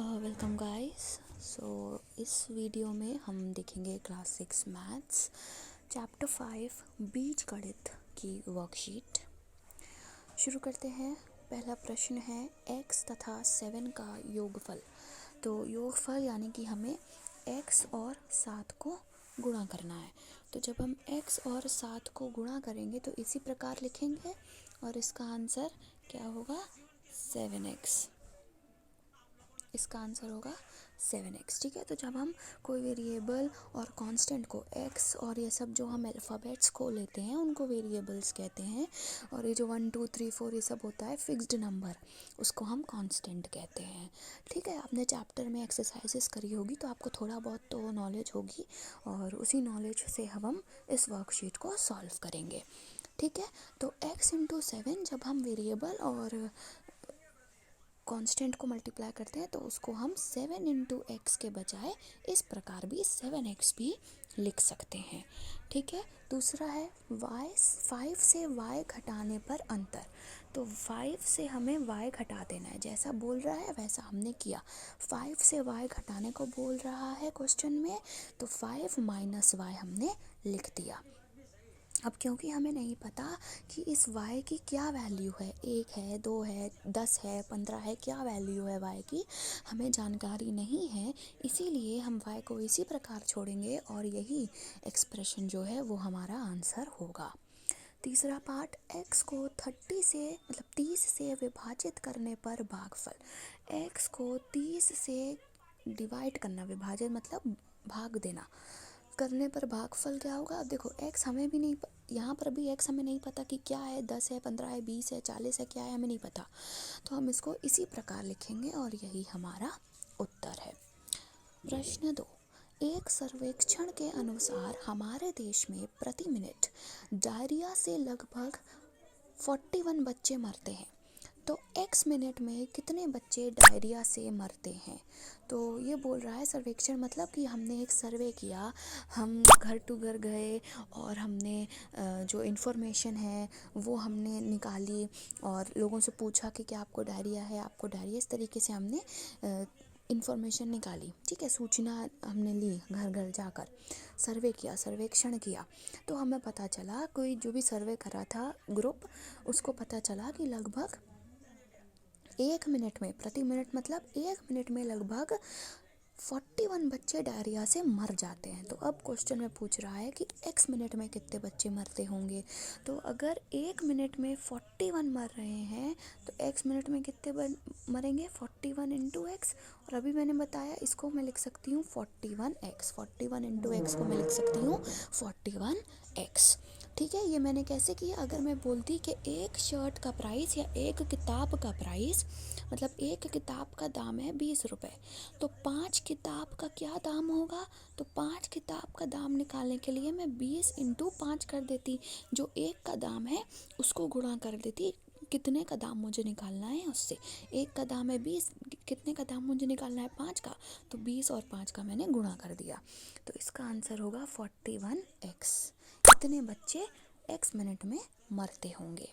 Welcome guys. इस video में हम देखेंगे क्लास 6 मैथ्स चैप्टर 5 बीजगणित की वर्कशीट। शुरू करते हैं। पहला प्रश्न है x तथा 7 का योगफल। तो योगफल यानी कि हमें x और 7 को गुणा करना है। तो जब हम x और 7 को गुणा करेंगे तो इसी प्रकार लिखेंगे और इसका आंसर क्या होगा 7x। इसका आंसर होगा 7x। ठीक है, तो जब हम कोई वेरिएबल और कांस्टेंट को x और ये सब जो हम अल्फ़ाबेट्स को लेते हैं उनको वेरिएबल्स कहते हैं, और ये जो 1 2 3 4 ये सब होता है फिक्स्ड नंबर, उसको हम कांस्टेंट कहते हैं। ठीक है, आपने चैप्टर में एक्सरसाइजेस करी होगी तो आपको थोड़ा बहुत तो नॉलेज होगी, और उसी नॉलेज से हम इस वर्कशीट को सॉल्व करेंगे। ठीक है, तो x इंटू 7 जब हम वेरिएबल और कांस्टेंट को मल्टीप्लाई करते हैं तो उसको हम 7 इंटू एक्स के बजाय इस प्रकार भी 7x भी लिख सकते हैं। ठीक है, दूसरा है y 5 से y घटाने पर अंतर। तो 5 से हमें y घटा देना है, जैसा बोल रहा है वैसा हमने किया। 5 से y घटाने को बोल रहा है क्वेश्चन में, तो 5 माइनस y हमने लिख दिया। अब क्योंकि हमें नहीं पता कि इस y की क्या वैल्यू है, 1 है 2 है 10 है 15 है, क्या वैल्यू है y की हमें जानकारी नहीं है, इसीलिए हम y को इसी प्रकार छोड़ेंगे और यही एक्सप्रेशन जो है वो हमारा आंसर होगा। तीसरा पार्ट, x को 30 से विभाजित करने पर भागफल। x को 30 से डिवाइड करना, विभाजित मतलब भाग देना, करने पर भागफल क्या होगा। अब देखो x हमें भी नहीं, यहाँ पर भी x हमें नहीं पता कि क्या है, 10 है 15 है 20 है 40 है, क्या है हमें नहीं पता, तो हम इसको इसी प्रकार लिखेंगे और यही हमारा उत्तर है। प्रश्न 2, एक सर्वेक्षण के अनुसार हमारे देश में प्रति मिनट डायरिया से लगभग 41 बच्चे मरते हैं, तो x मिनट में कितने बच्चे डायरिया से मरते हैं। तो ये बोल रहा है सर्वेक्षण मतलब कि हमने एक सर्वे किया, हम घर टू घर गए और हमने जो इन्फॉर्मेशन है वो हमने निकाली और लोगों से पूछा कि क्या आपको डायरिया है, आपको डायरिया, इस तरीके से हमने इन्फॉर्मेशन निकाली। ठीक है, सूचना हमने ली, घर घर जाकर सर्वे किया, सर्वेक्षण किया, तो हमें पता चला, कोई जो भी सर्वे कर रहा था ग्रुप, उसको पता चला कि लगभग 1 मिनट में, प्रति मिनट मतलब 1 मिनट में लगभग 41 बच्चे डायरिया से मर जाते हैं। तो अब क्वेश्चन में पूछ रहा है कि x मिनट में कितने बच्चे मरते होंगे। तो अगर 1 मिनट में 41 मर रहे हैं तो x मिनट में कितने मरेंगे, 41 इंटू एक्स, और अभी मैंने बताया इसको मैं लिख सकती हूँ 41x, 41 इंटू एक्स को मैं लिख सकती हूँ 41x। ठीक है, ये मैंने कैसे किया, अगर मैं बोलती कि एक शर्ट का प्राइस या एक किताब का प्राइस, मतलब एक किताब का दाम है 20 रुपये, तो 5 किताब का क्या दाम होगा, तो 5 किताब का दाम निकालने के लिए मैं 20 इंटू 5 कर देती, जो एक का दाम है उसको गुणा कर देती, कितने का दाम मुझे निकालना है उससे। एक का दाम है 20, कितने का दाम मुझे निकालना है 5 का, तो 20 और 5 का मैंने गुणा कर दिया, तो इसका आंसर होगा 41x। कितने बच्चे x मिनट में मरते होंगे।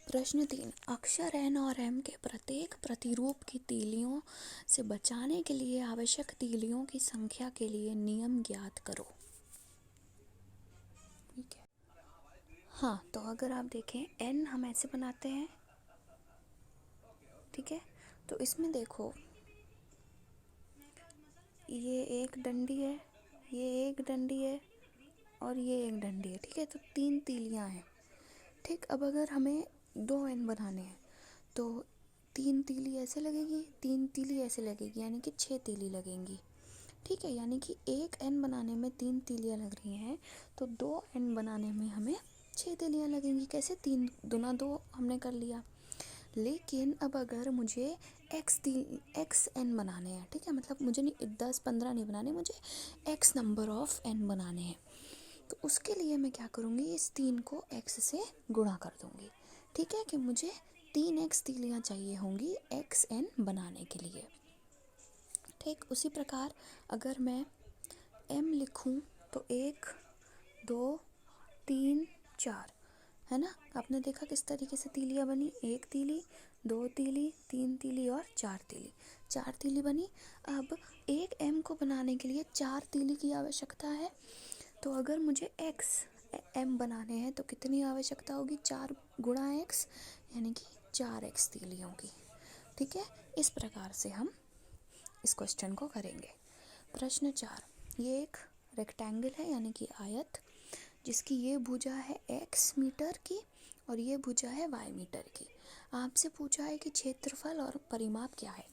प्रश्न 3, अक्षर n और m के प्रत्येक प्रतिरूप की तीलियों से बचाने के लिए आवश्यक तीलियों की संख्या के लिए नियम ज्ञात करो। ठीक है, हाँ, तो अगर आप देखें n हम ऐसे बनाते हैं, ठीक है, तो इसमें देखो ये एक डंडी है, ये एक डंडी है और ये एक डंडी है। ठीक है, तो 3 तीलियां हैं। ठीक, अब अगर हमें 2 n बनाने हैं तो 3 तीली ऐसे लगेगी, 3 तीली ऐसे लगेगी, यानी कि 6 तीली लगेंगी। ठीक है, यानी कि एक n बनाने में 3 तीलियां लग रही हैं, तो 2 n बनाने में हमें 6 तीलियां लगेंगी। कैसे, 3 दूना 2 हमने कर लिया। लेकिन अब अगर मुझे x n बनाने हैं, ठीक है, मतलब मुझे नहीं 10 15 नहीं बनाने, मुझे x नंबर ऑफ n बनाने हैं, तो उसके लिए मैं क्या करूँगी, इस 3 को x से गुणा कर दूँगी। ठीक है, कि मुझे 3x तीलियाँ चाहिए होंगी xn बनाने के लिए। ठीक, उसी प्रकार अगर मैं m लिखूँ तो 1 2 3 4, है ना। आपने देखा किस तरीके से तीलियाँ बनी, 1 तीली, 2 तीली, 3 तीली और 4 तीली, 4 तीली बनी। अब एक m को बनाने के लिए 4 तीली की आवश्यकता है। तो अगर मुझे x m बनाने हैं तो कितनी आवश्यकता होगी, 4 गुणा x, यानी कि 4x तीलियों की। ठीक है, इस प्रकार से हम इस क्वेश्चन को करेंगे। प्रश्न 4, ये एक रेक्टेंगल है यानी कि आयत, जिसकी ये भुजा है x मीटर की और ये भुजा है y मीटर की। आपसे पूछा है कि क्षेत्रफल और परिमाप क्या है।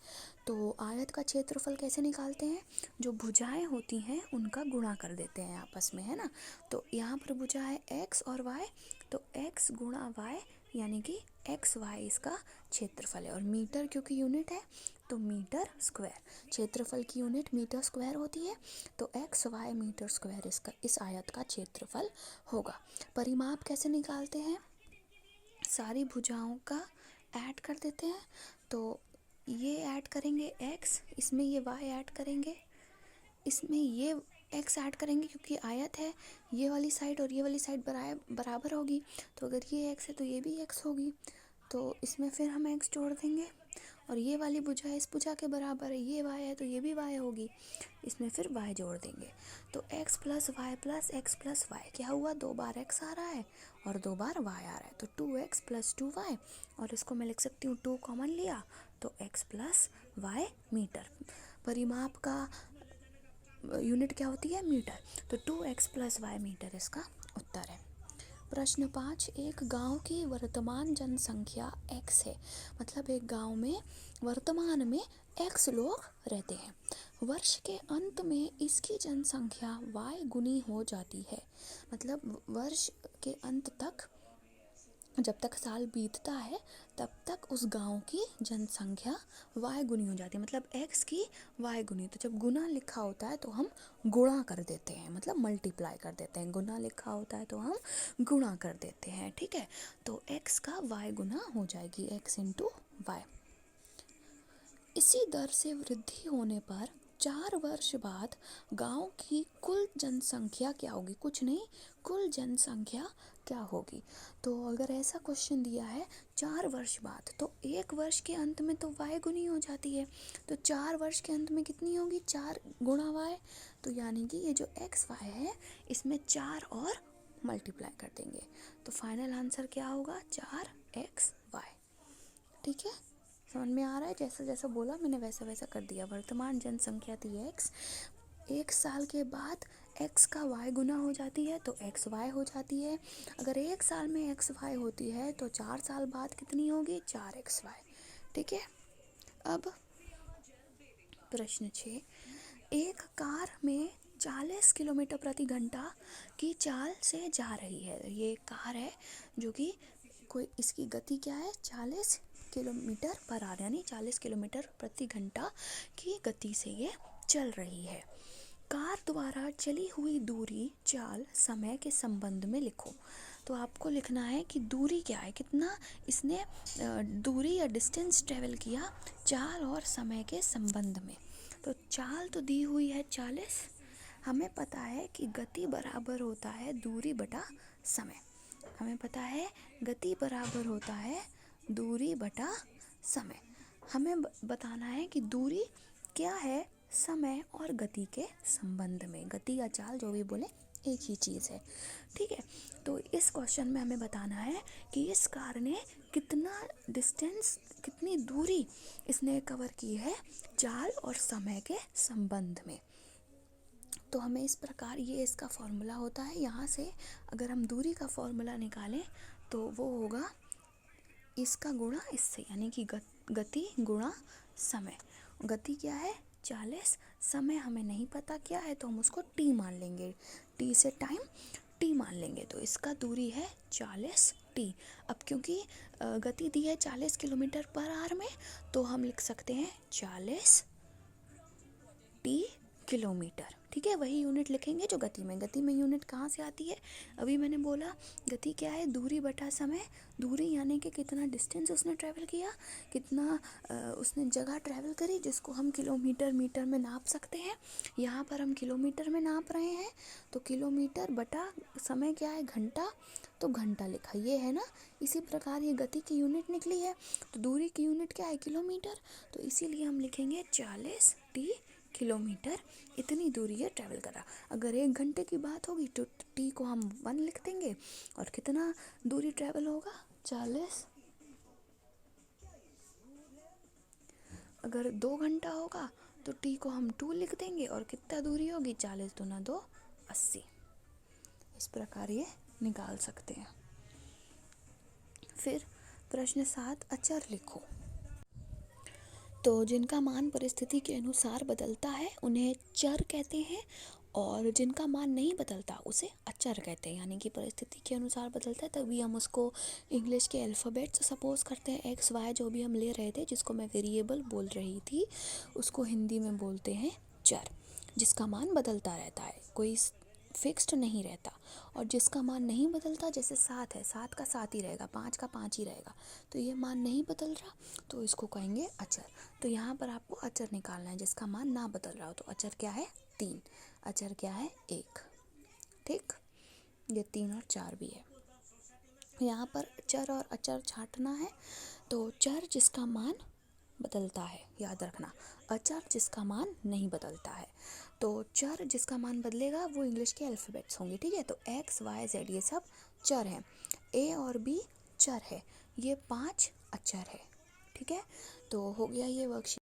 तो आयत का क्षेत्रफल कैसे निकालते हैं, जो भुजाएं होती हैं उनका गुणा कर देते हैं आपस में, है ना। तो यहाँ पर भुजा है x और y, तो x गुणा y यानी कि एक्स वाई इसका क्षेत्रफल है। और मीटर क्योंकि यूनिट है तो मीटर स्क्वायर, क्षेत्रफल की यूनिट मीटर स्क्वायर होती है, तो एक्स वाई मीटर स्क्वायर इसका इस आयत का क्षेत्रफल होगा। परिमाप कैसे निकालते हैं, सारी भुजाओं का ऐड कर देते हैं। तो ये ऐड करेंगे x, इसमें ये y ऐड करेंगे, इसमें ये x ऐड करेंगे क्योंकि आयत है, ये वाली साइड और ये वाली साइड बराबर होगी। तो अगर ये x है तो ये भी x होगी, तो इसमें फिर हम x जोड़ देंगे। और ये वाली भुजा इस भुजा के बराबर है, ये y है तो ये भी y होगी, इसमें फिर y जोड़ देंगे। तो x plus y plus x plus y क्या हुआ, 2 बार x आ रहा है और 2 बार y आ रहा है, तो 2x प्लस 2y, और इसको मैं लिख सकती हूँ 2 कॉमन लिया तो x प्लस वाई मीटर। परिमाप का यूनिट क्या होती है, मीटर, तो 2x प्लस वाई मीटर इसका उत्तर है। प्रश्न 5, एक गांव की वर्तमान जनसंख्या x है, मतलब एक गांव में वर्तमान में x लोग रहते हैं। वर्ष के अंत में इसकी जनसंख्या y गुनी हो जाती है, मतलब वर्ष के अंत तक, जब तक साल बीतता है तब तक उस गांव की जनसंख्या y गुनी हो जाती है, मतलब x की y गुनी। तो जब गुना लिखा होता है तो हम गुणा कर देते हैं, मतलब मल्टीप्लाई कर देते हैं। गुना लिखा होता है तो हम गुणा कर देते हैं, ठीक है। तो x का y गुना हो जाएगी, x इंटू वाई। इसी दर से वृद्धि होने पर 4 वर्ष बाद गांव की कुल जनसंख्या क्या होगी, कुछ नहीं, कुल जनसंख्या क्या होगी। तो अगर ऐसा क्वेश्चन दिया है 4 वर्ष बाद, तो 1 वर्ष के अंत में तो y गुनी हो जाती है, तो 4 वर्ष के अंत में कितनी होगी, 4 गुणा y। तो यानी कि ये जो x y है इसमें 4 और मल्टीप्लाई कर देंगे, तो फाइनल आंसर क्या होगा, 4xy। ठीक है, समझ में आ रहा है, जैसा जैसा बोला मैंने वैसा वैसा कर दिया। वर्तमान जनसंख्या थी x, 1 साल के बाद x का y गुना हो जाती है तो xy हो जाती है। अगर 1 साल में xy होती है तो 4 साल बाद कितनी होगी, 4xy। ठीक है, अब प्रश्न 6, एक कार में 40 किलोमीटर प्रति घंटा की चाल से जा रही है। ये कार है जो कि कोई, इसकी गति क्या है, 40 किलोमीटर पर आवर, यानी 40 किलोमीटर प्रति घंटा की गति से ये चल रही है। कार द्वारा चली हुई दूरी, चाल, समय के संबंध में लिखो। तो आपको लिखना है कि दूरी क्या है, कितना इसने दूरी या डिस्टेंस ट्रेवल किया, चाल और समय के संबंध में। तो चाल तो दी हुई है 40, हमें पता है कि गति बराबर होता है दूरी बटा समय। हमें पता है गति बराबर होता है दूरी बटा समय। हमें बताना है कि दूरी क्या है, समय और गति के संबंध में। गति या चाल जो भी बोले एक ही चीज़ है, ठीक है। तो इस क्वेश्चन में हमें बताना है कि इस कार ने कितना डिस्टेंस, कितनी दूरी इसने कवर की है चाल और समय के संबंध में। तो हमें इस प्रकार, ये इसका फॉर्मूला होता है। यहाँ से अगर हम दूरी का फॉर्मूला निकालें तो वो होगा इसका गुणा इससे, यानी कि गति गुणा समय। गति क्या है 40, समय हमें नहीं पता क्या है तो हम उसको t मान लेंगे, t से टाइम t मान लेंगे, तो इसका दूरी है 40t। अब क्योंकि गति दी है 40 किलोमीटर पर आवर में, तो हम लिख सकते हैं 40t किलोमीटर। ठीक है, वही यूनिट लिखेंगे जो गति में यूनिट कहाँ से आती है? अभी मैंने बोला गति क्या है? दूरी बटा समय। दूरी यानी कि कितना डिस्टेंस उसने ट्रैवल किया, कितना उसने जगह ट्रैवल करी, जिसको हम किलोमीटर मीटर में नाप सकते हैं। यहाँ पर हम किलोमीटर में नाप रहे हैं, तो किलोमीटर बटा समय क्या है? घंटा, तो घंटा लिखा, ये है ना। इसी प्रकार ये गति की यूनिट निकली है, तो दूरी की यूनिट क्या है? किलोमीटर। तो इसीलिए हम लिखेंगे 40t किलोमीटर इतनी दूरी है ट्रैवल करा। अगर 1 घंटे की बात होगी तो टी को हम 1 लिख देंगे, और कितना दूरी ट्रैवल होगा? 40। अगर 2 घंटा होगा तो टी को हम 2 लिख देंगे, और कितना दूरी होगी? 40 दूना 2 80। इस प्रकार ये निकाल सकते हैं। फिर प्रश्न 7, अचर लिखो। तो जिनका मान परिस्थिति के अनुसार बदलता है उन्हें चर कहते हैं, और जिनका मान नहीं बदलता उसे अचर कहते हैं। यानी कि परिस्थिति के अनुसार बदलता है तभी हम उसको इंग्लिश के अल्फ़ाबेट्स सपोज करते हैं। एक्स वाई जो भी हम ले रहे थे, जिसको मैं वेरिएबल बोल रही थी, उसको हिंदी में बोलते हैं चर। जिसका मान बदलता रहता है, कोई फिक्स्ड नहीं रहता। और जिसका मान नहीं बदलता, जैसे 7 है, 7 का 7 ही रहेगा, 5 का 5 ही रहेगा, तो ये मान नहीं बदल रहा, तो इसको कहेंगे अचर। तो यहाँ पर आपको अचर निकालना है जिसका मान ना बदल रहा हो। तो अचर क्या है? 3। अचर क्या है? 1। ठीक, ये 3 और 4 भी है। यहाँ पर चर और अचर छांटना है। तो चर जिसका मान बदलता है, याद रखना। अचर जिसका मान नहीं बदलता है। तो चर जिसका मान बदलेगा वो इंग्लिश के अल्फ़ाबेट्स होंगे। ठीक है, तो एक्स वाई जेड ये सब चर हैं। ए और बी चर है, ये 5 अचर है। ठीक है, तो हो गया ये वर्कशीट।